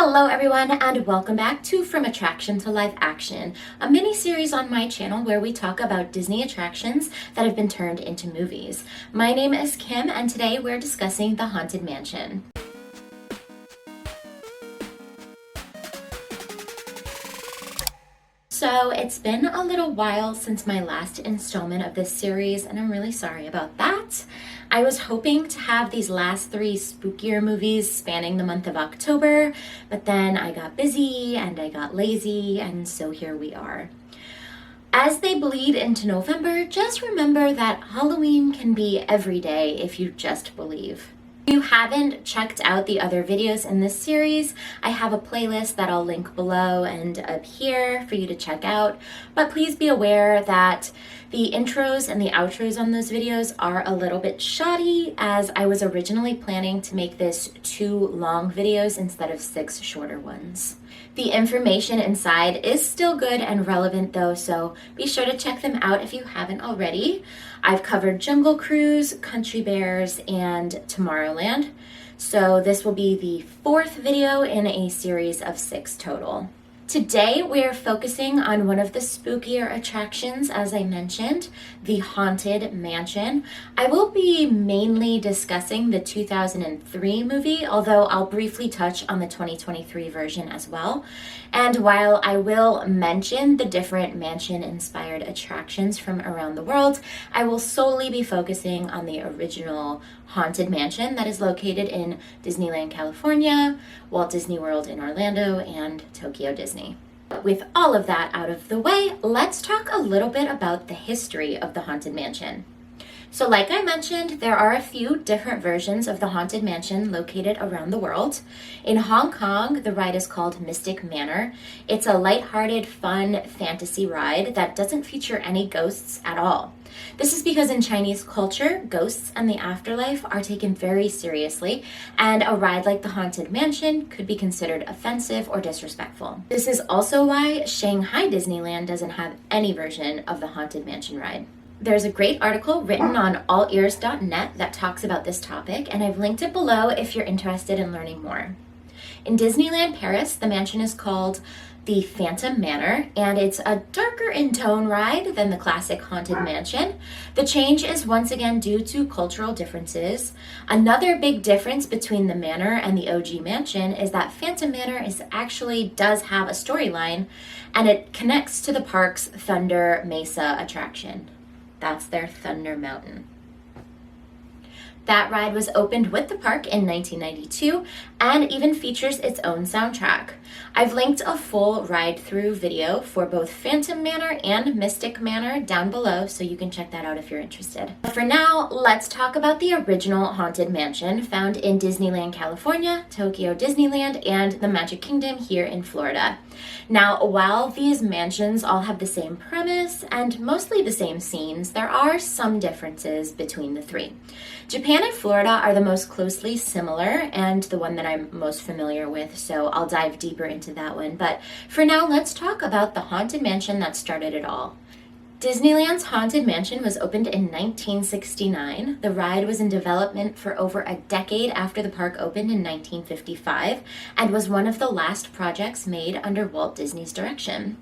Hello everyone, and welcome back to From Attraction to Live Action, a mini-series on my channel where we talk about Disney attractions that have been turned into movies. My name is Kim, and today we're discussing the Haunted Mansion. So it's been a little while since my last installment of this series, and I'm really sorry about that. I was hoping to have these last three spookier movies spanning the month of October, but then I got busy and I got lazy, and so here we are. As they bleed into November, just remember that Halloween can be every day if you just believe. If you haven't checked out the other videos in this series, I have a playlist that I'll link below and up here for you to check out, but please be aware that the intros and the outros on those videos are a little bit shoddy, as I was originally planning to make this 2 long videos instead of 6 shorter ones. The information inside is still good and relevant though, so be sure to check them out if you haven't already. I've covered Jungle Cruise, Country Bears, and Tomorrowland, so this will be the 4th video in a series of 6 total. Today we're focusing on one of the spookier attractions, as I mentioned, the Haunted Mansion. I will be mainly discussing the 2003 movie, although I'll briefly touch on the 2023 version as well. And while I will mention the different mansion-inspired attractions from around the world, I will solely be focusing on the original Haunted Mansion that is located in Disneyland, California, Walt Disney World in Orlando, and Tokyo Disney. With all of that out of the way, let's talk a little bit about the history of the Haunted Mansion. So like I mentioned, there are a few different versions of the Haunted Mansion located around the world. In Hong Kong, the ride is called Mystic Manor. It's a lighthearted, fun fantasy ride that doesn't feature any ghosts at all. This is because in Chinese culture, ghosts and the afterlife are taken very seriously, and a ride like the Haunted Mansion could be considered offensive or disrespectful. This is also why Shanghai Disneyland doesn't have any version of the Haunted Mansion ride. There's a great article written on allears.net that talks about this topic, and I've linked it below if you're interested in learning more. In Disneyland Paris, the mansion is called the Phantom Manor, and it's a darker in tone ride than the classic Haunted Mansion. The change is once again due to cultural differences. Another big difference between the manor and the OG mansion is that Phantom Manor does have a storyline, and it connects to the park's Thunder Mesa attraction. That's their Thunder Mountain. That ride was opened with the park in 1992 and even features its own soundtrack. I've linked a full ride-through video for both Phantom Manor and Mystic Manor down below, so you can check that out if you're interested. For now, let's talk about the original Haunted Mansion found in Disneyland, California, Tokyo Disneyland, and the Magic Kingdom here in Florida. Now, while these mansions all have the same premise and mostly the same scenes, there are some differences between the three. Japan and Florida are the most closely similar and the one that I'm most familiar with, so I'll dive deeper into that one. But for now, let's talk about the Haunted Mansion that started it all. Disneyland's Haunted Mansion was opened in 1969. The ride was in development for over a decade after the park opened in 1955 and was one of the last projects made under Walt Disney's direction.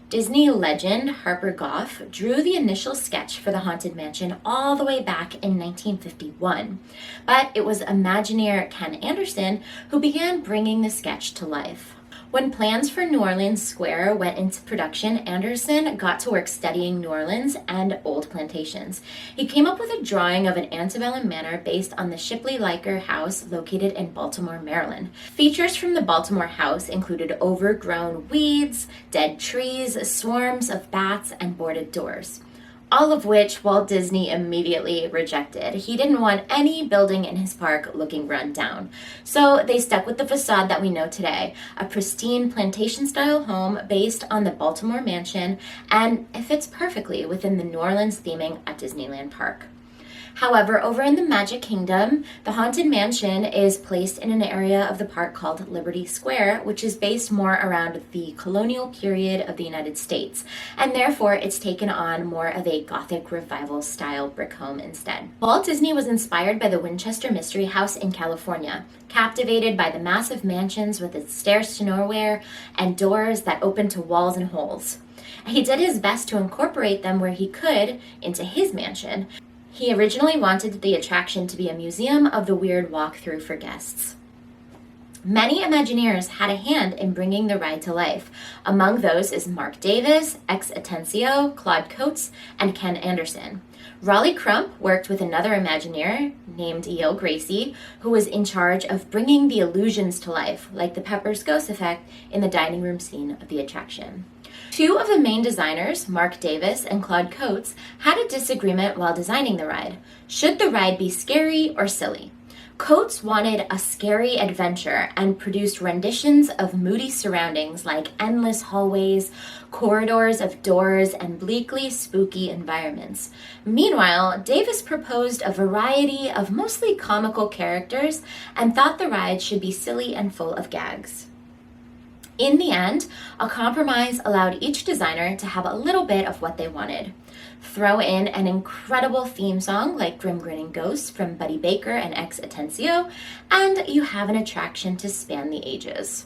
Disney legend Harper Goff drew the initial sketch for the Haunted Mansion all the way back in 1951, but it was Imagineer Ken Anderson who began bringing the sketch to life. When plans for New Orleans Square went into production, Anderson got to work studying New Orleans and old plantations. He came up with a drawing of an antebellum manor based on the Shipley Liker House located in Baltimore, Maryland. Features from the Baltimore house included overgrown weeds, dead trees, swarms of bats, and boarded doors. All of which Walt Disney immediately rejected. He didn't want any building in his park looking run down. So they stuck with the facade that we know today, a pristine plantation-style home based on the Baltimore mansion, and it fits perfectly within the New Orleans theming at Disneyland Park. However, over in the Magic Kingdom, the Haunted Mansion is placed in an area of the park called Liberty Square, which is based more around the colonial period of the United States, and therefore it's taken on more of a Gothic revival style brick home instead. Walt Disney was inspired by the Winchester Mystery House in California, captivated by the massive mansions with its stairs to nowhere and doors that open to walls and holes. He did his best to incorporate them where he could into his mansion. He originally wanted the attraction to be a museum of the weird walkthrough for guests. Many Imagineers had a hand in bringing the ride to life. Among those is Mark Davis, ex Atencio, Claude Coates, and Ken Anderson. Raleigh Crump worked with another Imagineer named E.O. Gracie, who was in charge of bringing the illusions to life, like the Pepper's Ghost effect in the dining room scene of the attraction. Two of the main designers, Mark Davis and Claude Coates, had a disagreement while designing the ride. Should the ride be scary or silly? Coates wanted a scary adventure and produced renditions of moody surroundings like endless hallways, corridors of doors, and bleakly spooky environments. Meanwhile, Davis proposed a variety of mostly comical characters and thought the ride should be silly and full of gags. In the end, a compromise allowed each designer to have a little bit of what they wanted. Throw in an incredible theme song like Grim Grinning Ghosts from Buddy Baker and ex Atencio, and you have an attraction to span the ages.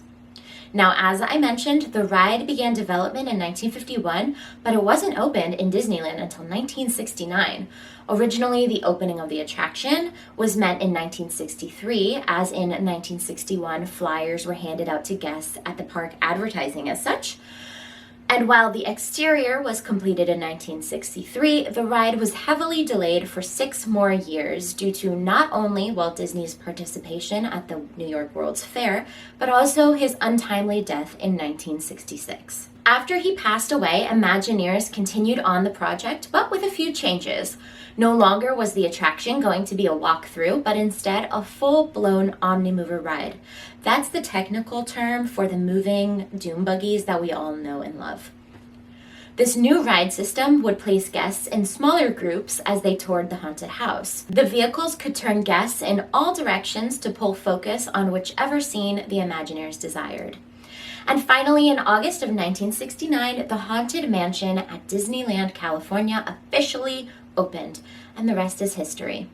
Now, as I mentioned, the ride began development in 1951, but it wasn't opened in Disneyland until 1969. Originally, the opening of the attraction was meant in 1963, as in 1961, flyers were handed out to guests at the park advertising as such. And while the exterior was completed in 1963, the ride was heavily delayed for 6 more years due to not only Walt Disney's participation at the New York World's Fair, but also his untimely death in 1966. After he passed away, Imagineers continued on the project, but with a few changes. No longer was the attraction going to be a walkthrough, but instead a full-blown Omnimover ride. That's the technical term for the moving doom buggies that we all know and love. This new ride system would place guests in smaller groups as they toured the haunted house. The vehicles could turn guests in all directions to pull focus on whichever scene the Imagineers desired. And finally, in August of 1969, the Haunted Mansion at Disneyland, California officially opened, and the rest is history.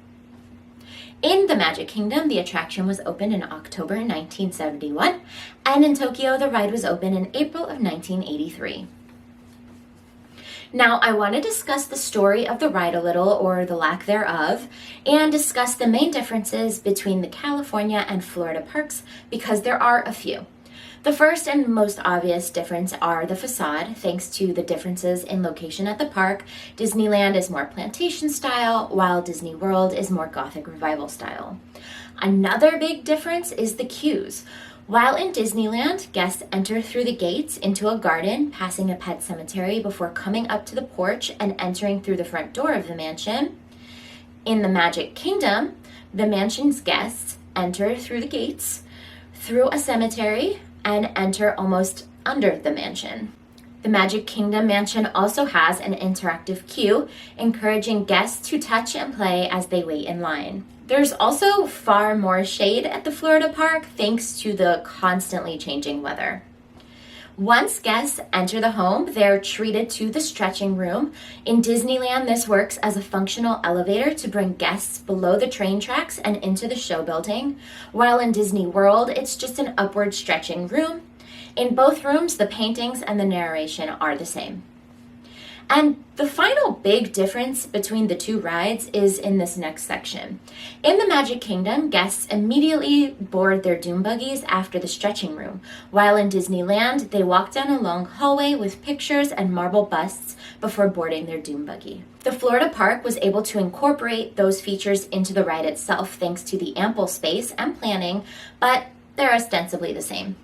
In the Magic Kingdom, the attraction was opened in October 1971, and in Tokyo, the ride was opened in April of 1983. Now, I want to discuss the story of the ride a little, or the lack thereof, and discuss the main differences between the California and Florida parks, because there are a few. The first and most obvious difference are the facade. Thanks to the differences in location at the park, Disneyland is more plantation style, while Disney World is more Gothic revival style. Another big difference is the queues. While in Disneyland, guests enter through the gates into a garden, passing a pet cemetery before coming up to the porch and entering through the front door of the mansion. In the Magic Kingdom, the mansion's guests enter through the gates, through a cemetery, and enter almost under the mansion. The Magic Kingdom mansion also has an interactive queue, encouraging guests to touch and play as they wait in line. There's also far more shade at the Florida park thanks to the constantly changing weather. Once guests enter the home, they're treated to the stretching room. In Disneyland, this works as a functional elevator to bring guests below the train tracks and into the show building, while in Disney World, it's just an upward stretching room. In both rooms, the paintings and the narration are the same. And the final big difference between the two rides is in this next section. In the Magic Kingdom, guests immediately board their doom buggies after the stretching room, while in Disneyland, they walk down a long hallway with pictures and marble busts before boarding their doom buggy. The Florida park was able to incorporate those features into the ride itself thanks to the ample space and planning, but they're ostensibly the same.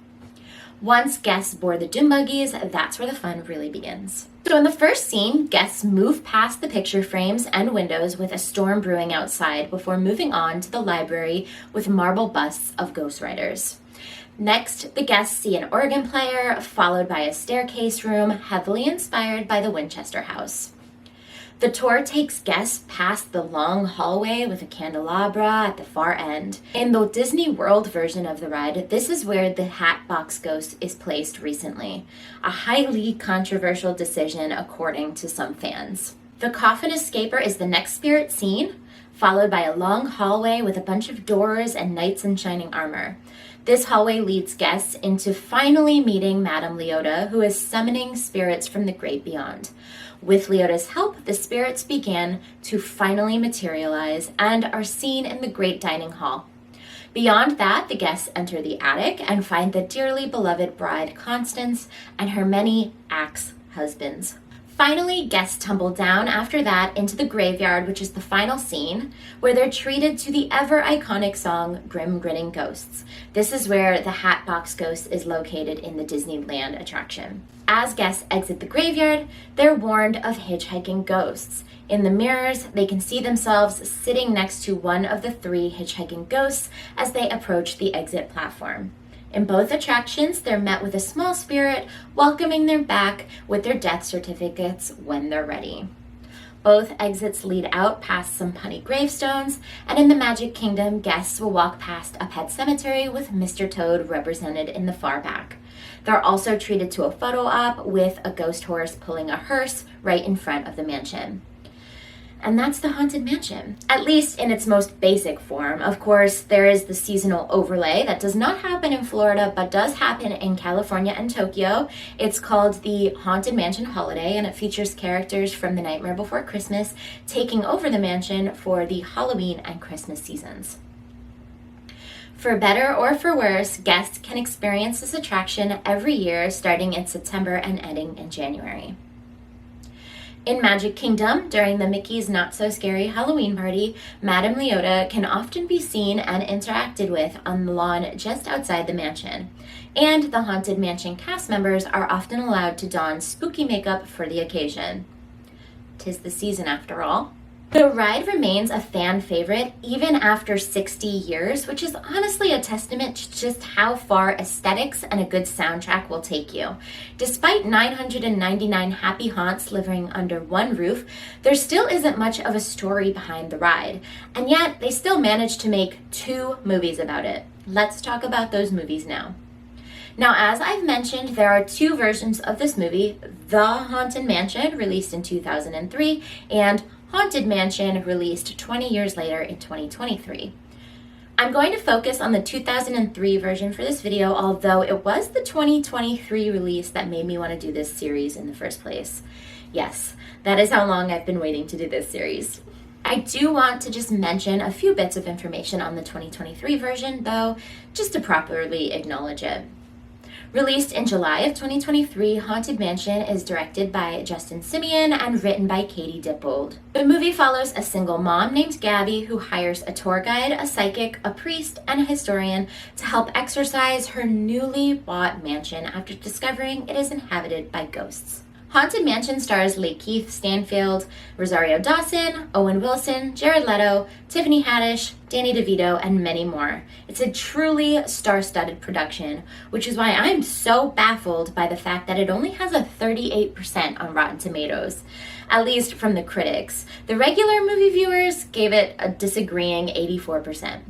Once guests board the doom buggies, that's where the fun really begins. So in the first scene, guests move past the picture frames and windows with a storm brewing outside before moving on to the library with marble busts of Ghost Riders. Next, the guests see an organ player, followed by a staircase room heavily inspired by the Winchester house. The tour takes guests past the long hallway with a candelabra at the far end. In the Disney World version of the ride, this is where the Hatbox Ghost is placed recently, a highly controversial decision according to some fans. The Coffin Escaper is the next spirit seen, followed by a long hallway with a bunch of doors and knights in shining armor. This hallway leads guests into finally meeting Madame Leota, who is summoning spirits from the great beyond. With Leota's help, the spirits begin to finally materialize and are seen in the great dining hall. Beyond that, the guests enter the attic and find the dearly beloved bride Constance and her many axe husbands. Finally, guests tumble down after that into the graveyard, which is the final scene, where they're treated to the ever-iconic song, Grim Grinning Ghosts. This is where the Hatbox Ghost is located in the Disneyland attraction. As guests exit the graveyard, they're warned of hitchhiking ghosts. In the mirrors, they can see themselves sitting next to one of the 3 hitchhiking ghosts as they approach the exit platform. In both attractions, they're met with a small spirit welcoming them back with their death certificates when they're ready. Both exits lead out past some punny gravestones, and in the Magic Kingdom, guests will walk past a pet cemetery with Mr. Toad represented in the far back. They're also treated to a photo op with a ghost horse pulling a hearse right in front of the mansion. And that's the Haunted Mansion, at least in its most basic form. Of course, there is the seasonal overlay that does not happen in Florida, but does happen in California and Tokyo. It's called the Haunted Mansion Holiday, and it features characters from The Nightmare Before Christmas taking over the mansion for the Halloween and Christmas seasons. For better or for worse, guests can experience this attraction every year, starting in September and ending in January. In Magic Kingdom, during the Mickey's Not So Scary Halloween party, Madame Leota can often be seen and interacted with on the lawn just outside the mansion. And the Haunted Mansion cast members are often allowed to don spooky makeup for the occasion. 'Tis the season after all. The ride remains a fan favorite even after 60 years, which is honestly a testament to just how far aesthetics and a good soundtrack will take you. Despite 999 happy haunts living under one roof, there still isn't much of a story behind the ride, and yet they still managed to make 2 movies about it. Let's talk about those movies now. Now, as I've mentioned, there are 2 versions of this movie, The Haunted Mansion, released in 2003, and Haunted Mansion, released 20 years later in 2023. I'm going to focus on the 2003 version for this video, although it was the 2023 release that made me want to do this series in the first place. Yes, that is how long I've been waiting to do this series. I do want to just mention a few bits of information on the 2023 version, though, just to properly acknowledge it. Released in July of 2023, Haunted Mansion is directed by Justin Simien and written by Katie Dippold. The movie follows a single mom named Gabby who hires a tour guide, a psychic, a priest, and a historian to help exorcise her newly bought mansion after discovering it is inhabited by ghosts. Haunted Mansion stars Lakeith Stanfield, Rosario Dawson, Owen Wilson, Jared Leto, Tiffany Haddish, Danny DeVito, and many more. It's a truly star-studded production, which is why I'm so baffled by the fact that it only has a 38% on Rotten Tomatoes, at least from the critics. The regular movie viewers gave it a disagreeing 84%.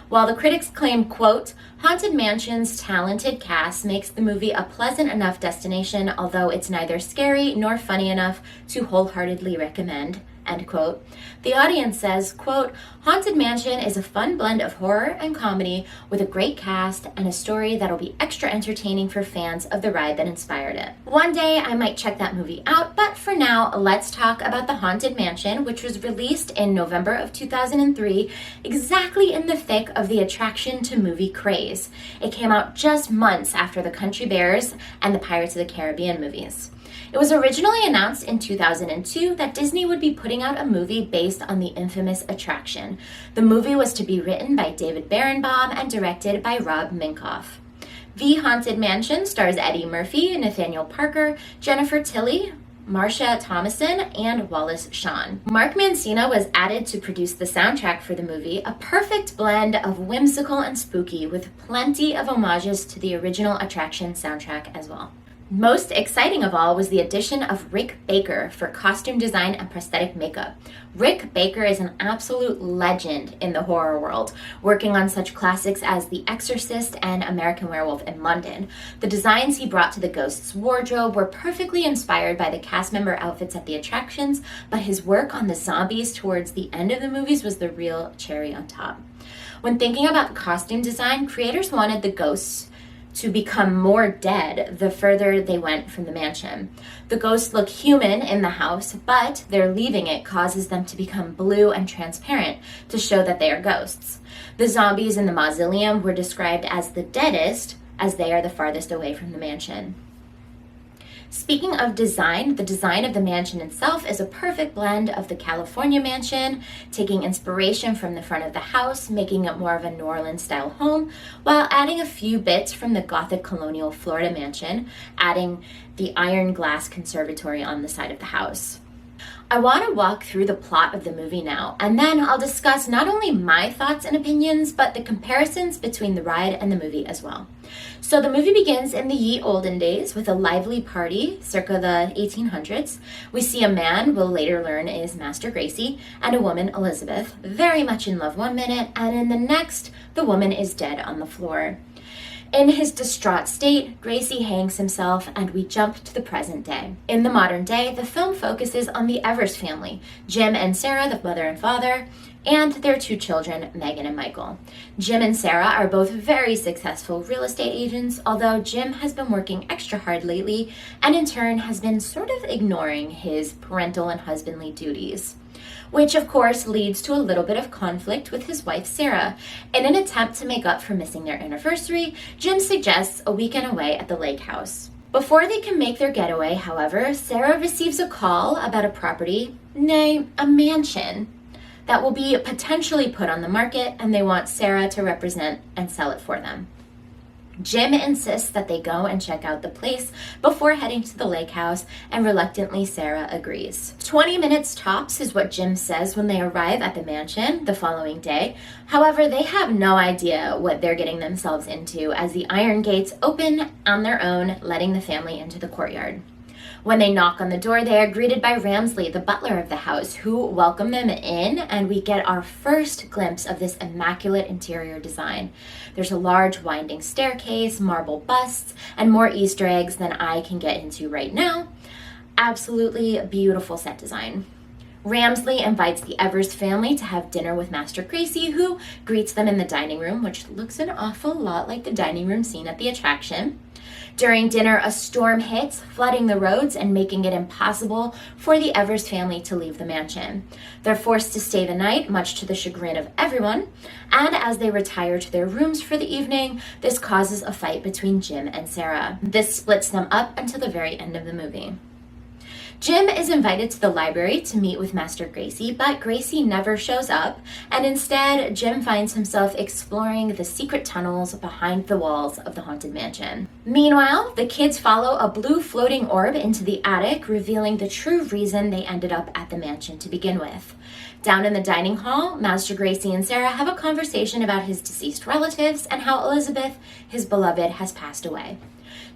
While the critics claim, quote, Haunted Mansion's talented cast makes the movie a pleasant enough destination, although it's neither scary nor funny enough to wholeheartedly recommend, end quote. The audience says, quote, Haunted Mansion is a fun blend of horror and comedy with a great cast and a story that'll be extra entertaining for fans of the ride that inspired it. One day I might check that movie out, but for now, let's talk about The Haunted Mansion, which was released in November of 2003, exactly in the thick of the attraction to movie craze. It came out just months after The Country Bears and the Pirates of the Caribbean movies. It was originally announced in 2002 that Disney would be putting out a movie based on the infamous attraction. The movie was to be written by David Berenbaum and directed by Rob Minkoff. The Haunted Mansion stars Eddie Murphy, Nathaniel Parker, Jennifer Tilly, Marcia Thomason, and Wallace Shawn. Mark Mancina was added to produce the soundtrack for the movie, a perfect blend of whimsical and spooky with plenty of homages to the original attraction soundtrack as well. Most exciting of all was the addition of Rick Baker for costume design and prosthetic makeup. Rick Baker is an absolute legend in the horror world, working on such classics as The Exorcist and American Werewolf in London. The designs he brought to the Ghost's wardrobe were perfectly inspired by the cast member outfits at the attractions, but his work on the zombies towards the end of the movies was the real cherry on top. When thinking about costume design, creators wanted the ghosts to become more dead the further they went from the mansion. The ghosts look human in the house, but their leaving it causes them to become blue and transparent to show that they are ghosts. The zombies in the mausoleum were described as the deadest, as they are the farthest away from the mansion. Speaking of design, the design of the mansion itself is a perfect blend of the California mansion, taking inspiration from the front of the house, making it more of a New Orleans style home, while adding a few bits from the Gothic colonial Florida mansion, adding the iron glass conservatory on the side of the house. I want to walk through the plot of the movie now, and then I'll discuss not only my thoughts and opinions, but the comparisons between the ride and the movie as well. So the movie begins in the ye olden days with a lively party circa the 1800s. We see a man we'll later learn is Master Gracie and a woman, Elizabeth, very much in love one minute, and in the next, the woman is dead on the floor. In his distraught state, Gracie hangs himself, and we jump to the present day. In the modern day, the film focuses on the Evers family, Jim and Sarah, the mother and father, and their two children, Megan and Michael. Jim and Sarah are both very successful real estate agents, although Jim has been working extra hard lately, and in turn has been sort of ignoring his parental and husbandly duties, which of course leads to a little bit of conflict with his wife Sarah. In an attempt to make up for missing their anniversary, Jim suggests a weekend away at the lake house. Before they can make their getaway, however, Sarah receives a call about a property, nay, a mansion, that will be potentially put on the market, and they want Sarah to represent and sell it for them. Jim insists that they go and check out the place before heading to the lake house, and reluctantly Sarah agrees. 20 minutes tops is what Jim says when they arrive at the mansion the following day. However, they have no idea what they're getting themselves into as the iron gates open on their own, letting the family into the courtyard. When they knock on the door, they are greeted by Ramsley, the butler of the house, who welcome them in, and we get our first glimpse of this immaculate interior design. There's a large winding staircase, marble busts, and more Easter eggs than I can get into right now. Absolutely beautiful set design. Ramsley invites the Evers family to have dinner with Master Gracie, who greets them in the dining room, which looks an awful lot like the dining room scene at the attraction. During dinner, a storm hits, flooding the roads and making it impossible for the Evers family to leave the mansion. They're forced to stay the night, much to the chagrin of everyone, and as they retire to their rooms for the evening, this causes a fight between Jim and Sarah. This splits them up until the very end of the movie. Jim is invited to the library to meet with Master Gracie, but Gracie never shows up, and instead, Jim finds himself exploring the secret tunnels behind the walls of the haunted mansion. Meanwhile, the kids follow a blue floating orb into the attic, revealing the true reason they ended up at the mansion to begin with. Down in the dining hall, Master Gracie and Sarah have a conversation about his deceased relatives and how Elizabeth, his beloved, has passed away.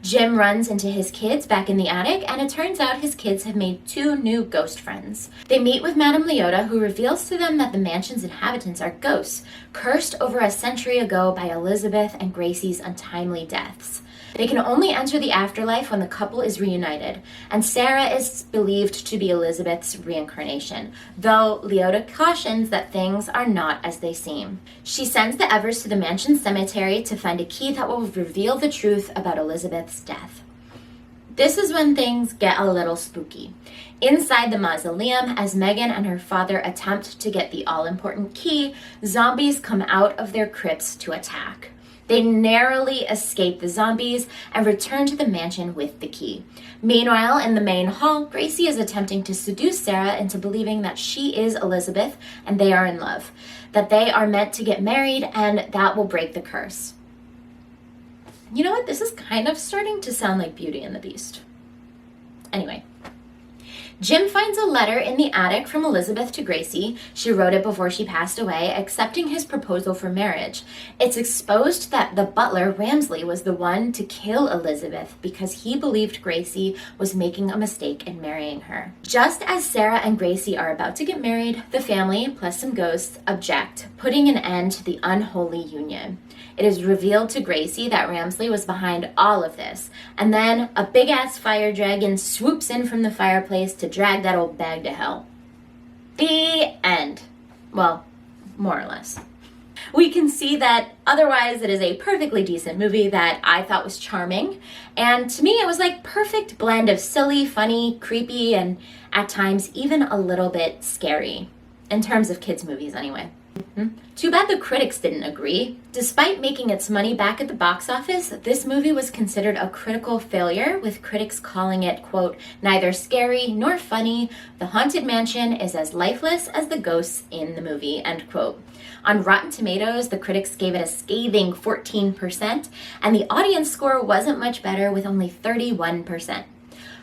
Jim runs into his kids back in the attic, and it turns out his kids have made 2 new ghost friends. They meet with Madame Leota, who reveals to them that the mansion's inhabitants are ghosts, cursed over a century ago by Elizabeth and Gracie's untimely deaths. They can only enter the afterlife when the couple is reunited, and Sarah is believed to be Elizabeth's reincarnation, though Leota cautions that things are not as they seem. She sends the Evers to the mansion cemetery to find a key that will reveal the truth about Elizabeth's death. This is when things get a little spooky. Inside the mausoleum, as Megan and her father attempt to get the all-important key, zombies come out of their crypts to attack. They narrowly escape the zombies and return to the mansion with the key. Meanwhile, in the main hall, Gracie is attempting to seduce Sarah into believing that she is Elizabeth and they are in love, that they are meant to get married, and that will break the curse. You know what? This is kind of starting to sound like Beauty and the Beast. Anyway. Jim finds a letter in the attic from Elizabeth to Gracie. She wrote it before she passed away, accepting his proposal for marriage. It's exposed that the butler, Ramsley, was the one to kill Elizabeth because he believed Gracie was making a mistake in marrying her. Just as Sarah and Gracie are about to get married, the family, plus some ghosts, object, putting an end to the unholy union. It is revealed to Gracie that Ramsley was behind all of this, and then a big-ass fire dragon swoops in from the fireplace to drag that old bag to hell. The end. Well, more or less. We can see that otherwise it is a perfectly decent movie that I thought was charming, and to me it was like perfect blend of silly, funny, creepy, and at times even a little bit scary, in terms of kids' movies anyway. Too bad the critics didn't agree. Despite making its money back at the box office, this movie was considered a critical failure, with critics calling it, quote, neither scary nor funny. The Haunted Mansion is as lifeless as the ghosts in the movie, end quote. On Rotten Tomatoes, the critics gave it a scathing 14%, and the audience score wasn't much better with only 31%.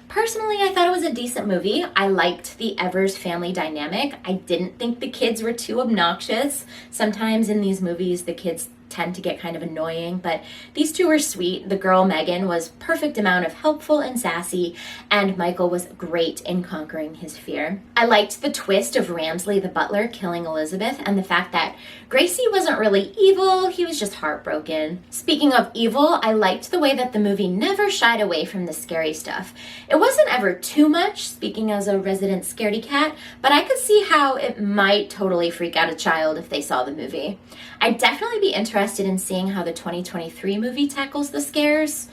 Personally, I thought it was a decent movie. I liked the Evers family dynamic. I didn't think the kids were too obnoxious. Sometimes in these movies, the kids tend to get kind of annoying, but these two were sweet. The girl, Megan, was perfect amount of helpful and sassy, and Michael was great in conquering his fear. I liked the twist of Ramsley, the butler, killing Elizabeth, and the fact that Gracie wasn't really evil, he was just heartbroken. Speaking of evil, I liked the way that the movie never shied away from the scary stuff. It wasn't ever too much, speaking as a resident scaredy cat, but I could see how it might totally freak out a child if they saw the movie. I'd definitely be interested in seeing how the 2023 movie tackles the scares.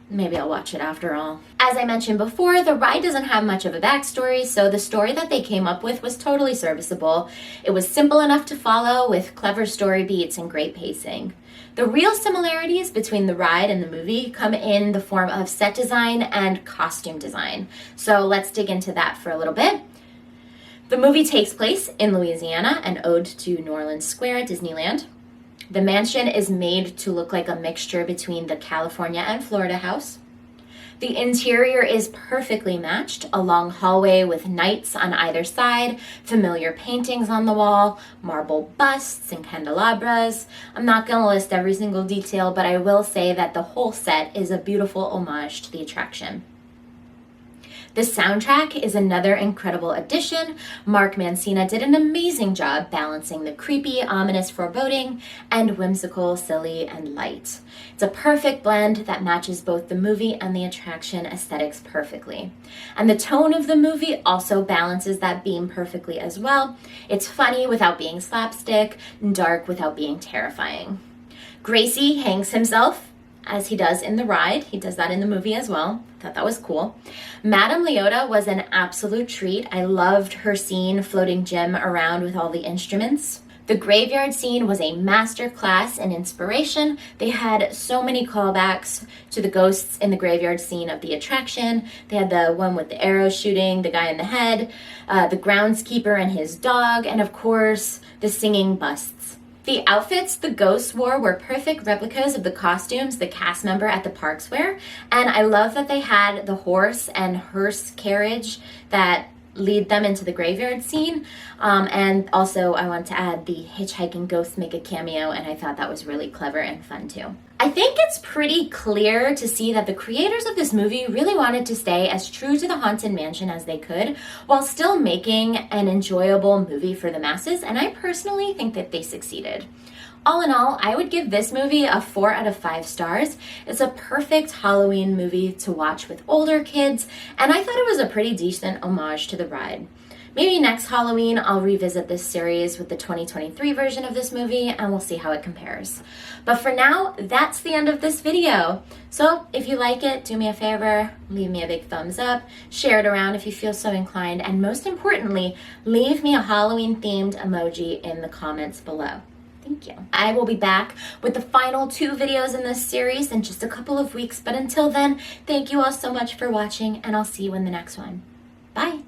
Maybe I'll watch it after all. As I mentioned before, the ride doesn't have much of a backstory, so the story that they came up with was totally serviceable. It was simple enough to follow, with clever story beats and great pacing. The real similarities between the ride and the movie come in the form of set design and costume design. So let's dig into that for a little bit. The movie takes place in Louisiana, an ode to New Orleans Square at Disneyland. The mansion is made to look like a mixture between the California and Florida house. The interior is perfectly matched, a long hallway with knights on either side, familiar paintings on the wall, marble busts and candelabras. I'm not going to list every single detail, but I will say that the whole set is a beautiful homage to the attraction. The soundtrack is another incredible addition. Mark Mancina did an amazing job balancing the creepy, ominous foreboding and whimsical, silly, and light. It's a perfect blend that matches both the movie and the attraction aesthetics perfectly. And the tone of the movie also balances that beam perfectly as well. It's funny without being slapstick, and dark without being terrifying. Gracie hangs himself, as he does in the ride. He does that in the movie as well. Thought that was cool. Madame Leota was an absolute treat. I loved her scene floating Jim around with all the instruments. The graveyard scene was a master class in inspiration. They had so many callbacks to the ghosts in the graveyard scene of the attraction. They had the one with the arrow shooting the guy in the head, the groundskeeper and his dog, and of course, the singing busts. The outfits the ghosts wore were perfect replicas of the costumes the cast member at the parks wear, and I love that they had the horse and hearse carriage that lead them into the graveyard scene, and also I want to add the hitchhiking ghosts make a cameo, and I thought that was really clever and fun too. I think it's pretty clear to see that the creators of this movie really wanted to stay as true to the Haunted Mansion as they could, while still making an enjoyable movie for the masses, and I personally think that they succeeded. All in all, I would give this movie a 4 out of 5 stars. It's a perfect Halloween movie to watch with older kids, and I thought it was a pretty decent homage to the ride. Maybe next Halloween I'll revisit this series with the 2023 version of this movie, and we'll see how it compares. But for now, that's the end of this video. So if you like it, do me a favor, leave me a big thumbs up, share it around if you feel so inclined, and most importantly, leave me a Halloween themed emoji in the comments below. Thank you. I will be back with the final 2 videos in this series in just a couple of weeks, but until then, thank you all so much for watching, and I'll see you in the next one. Bye.